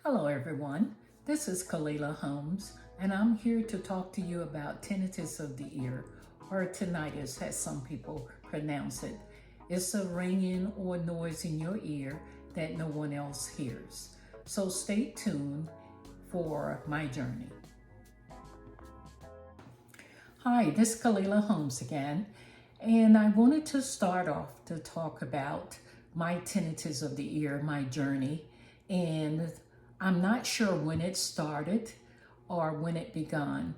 Hello everyone, this is Kalila Holmes and I'm here to talk to you about tinnitus of the ear, or tinnitus as some people pronounce it. It's a ringing or noise in your ear that no one else hears. So stay tuned for my journey. Hi, this is Kalila Holmes again, and I wanted to start off to talk about my tinnitus of the ear, my journey, and I'm not sure when it started or when it began,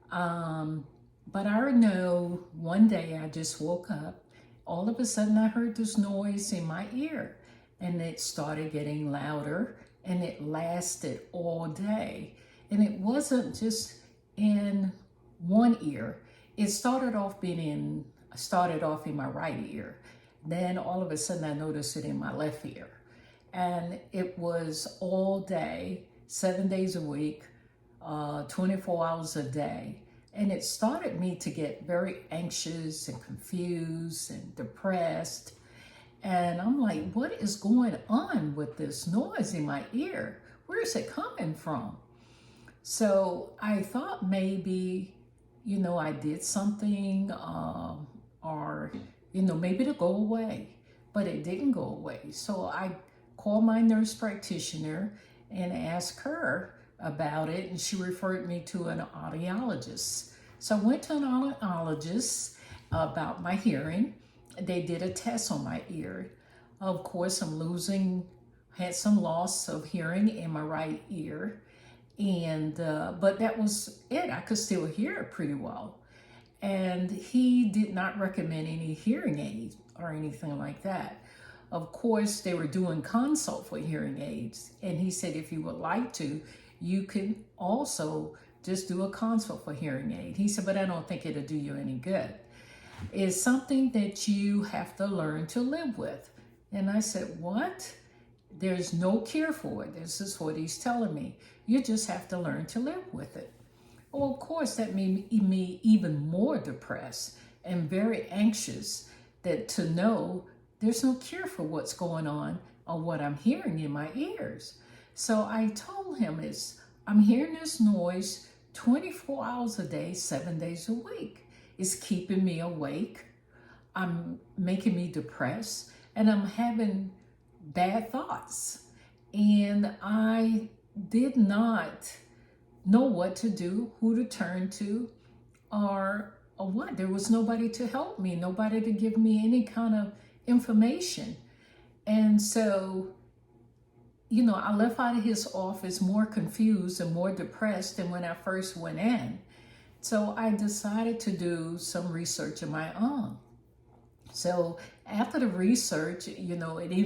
but I know one day I just woke up. All of a sudden I heard this noise in my ear, and it started getting louder, and it lasted all day. And it wasn't just in one ear. It started off in my right ear. Then all of a sudden I noticed it in my left ear. And it was all day, 7 days a week, 24 hours a day. And it started me to get very anxious and confused and depressed. And I'm like, what is going on with this noise in my ear? Where is it coming from? So I thought maybe, I did something or, maybe to go away, but it didn't go away. So I called my nurse practitioner and asked her about it, and she referred me to an audiologist. So I went to an audiologist about my hearing. They did a test on my ear. Of course, had some loss of hearing in my right ear, and but that was it. I could still hear it pretty well. And he did not recommend any hearing aids or anything like that. Of course, they were doing consult for hearing aids, and he said if you would like to, you can also just do a consult for hearing aid. He said, but I don't think it'll do you any good. It's something that you have to learn to live with. And I said, what? There's no cure for it. This is what he's telling me. You just have to learn to live with it. Well, of course, that made me even more depressed and very anxious to know there's no cure for what's going on or what I'm hearing in my ears. So I told him I'm hearing this noise 24 hours a day, 7 days a week. It's keeping me awake. I'm making me depressed, and I'm having bad thoughts. And I did not know what to do, who to turn to, or what. There was nobody to help me, nobody to give me any kind of information. And so, I left out of his office more confused and more depressed than when I first went in. So I decided to do some research of my own. So after the research, it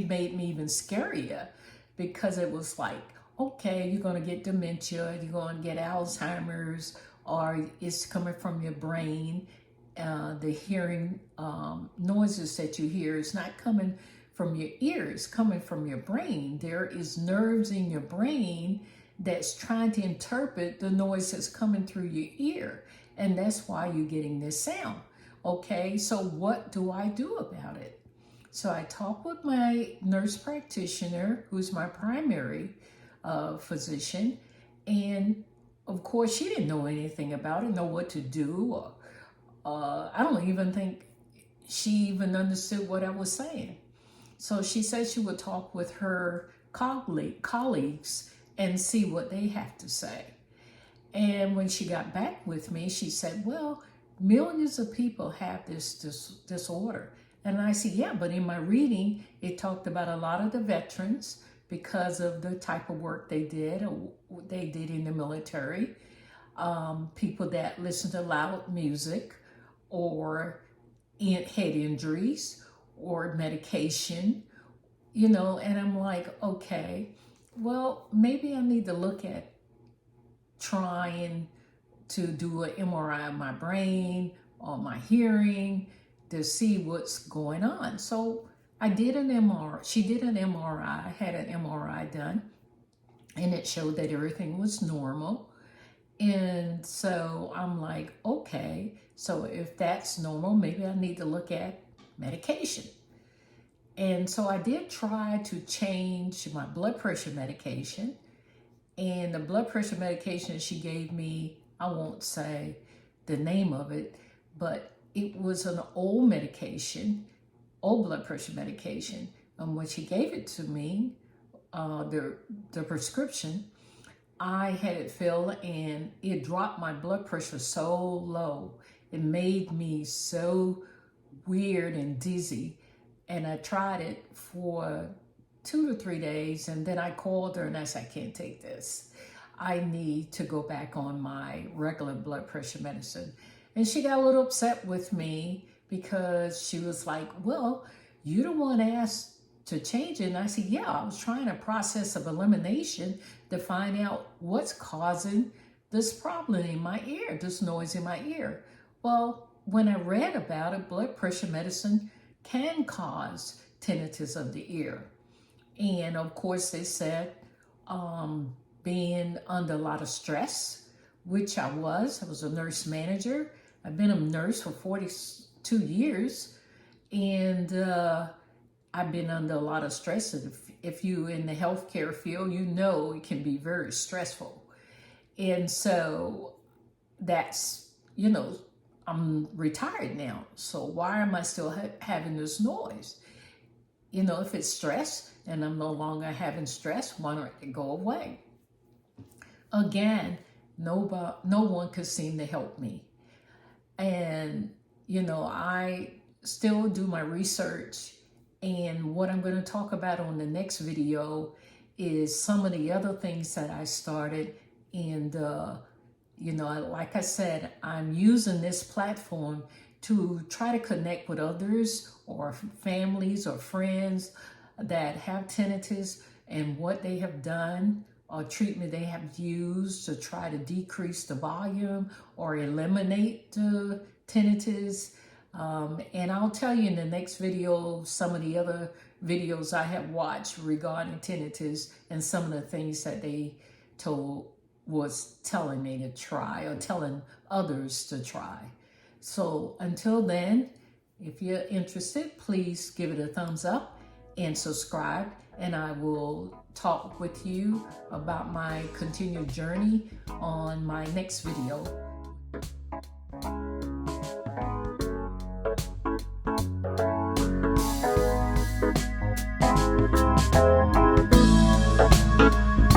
made me even scarier, because it was like, okay, you're going to get dementia, you're going to get Alzheimer's, or it's coming from your brain. The hearing noises that you hear is not coming from your ears, coming from your brain. There is nerves in your brain that's trying to interpret the noise that's coming through your ear. And that's why you're getting this sound. Okay, so what do I do about it? So I talked with my nurse practitioner, who's my primary physician. And of course, she didn't know anything about it, know what to do. I don't even think she even understood what I was saying. So she said she would talk with her colleagues and see what they have to say. And when she got back with me, she said, well, millions of people have this disorder. And I said, yeah, but in my reading, it talked about a lot of the veterans because of the type of work they did in the military, people that listen to loud music, or head injuries, or medication, and I'm like, okay, well, maybe I need to look at trying to do an MRI of my brain or my hearing to see what's going on. So I did an MRI. She did an MRI, had an MRI done, and it showed that everything was normal. And so I'm like, okay, so if that's normal, maybe I need to look at medication. And so I did try to change my blood pressure medication, And the blood pressure medication she gave me, I won't say the name of it, but it was an old medication, old blood pressure medication. And when she gave it to me, the prescription, I had it filled and it dropped my blood pressure so low. It made me so weird and dizzy. And I tried it for 2 to 3 days, and then I called her and I said, I can't take this. I need to go back on my regular blood pressure medicine. And she got a little upset with me because she was like, well, you don't want to ask to change it. And I said, yeah, I was trying a process of elimination to find out what's causing this problem in my ear, this noise in my ear. Well, when I read about it, blood pressure medicine can cause tinnitus of the ear. And of course, they said being under a lot of stress, which I was. I was a nurse manager. I've been a nurse for 42 years. And I've been under a lot of stress. And if you're in the healthcare field, you know it can be very stressful. And so that's, you know, I'm retired now. So why am I still having this noise? You know, if it's stress and I'm no longer having stress, why don't it go away? Again, no one could seem to help me. And, you know, I still do my research. And what I'm going to talk about on the next video is some of the other things that I started. And, you know, like I said, I'm using this platform to try to connect with others or families or friends that have tinnitus and what they have done or treatment they have used to try to decrease the volume or eliminate the tinnitus. And I'll tell you in the next video some of the other videos I have watched regarding tinnitus and some of the things that they was telling me to try or telling others to try. So until then, if you're interested, please give it a thumbs up and subscribe, and I will talk with you about my continued journey on my next video.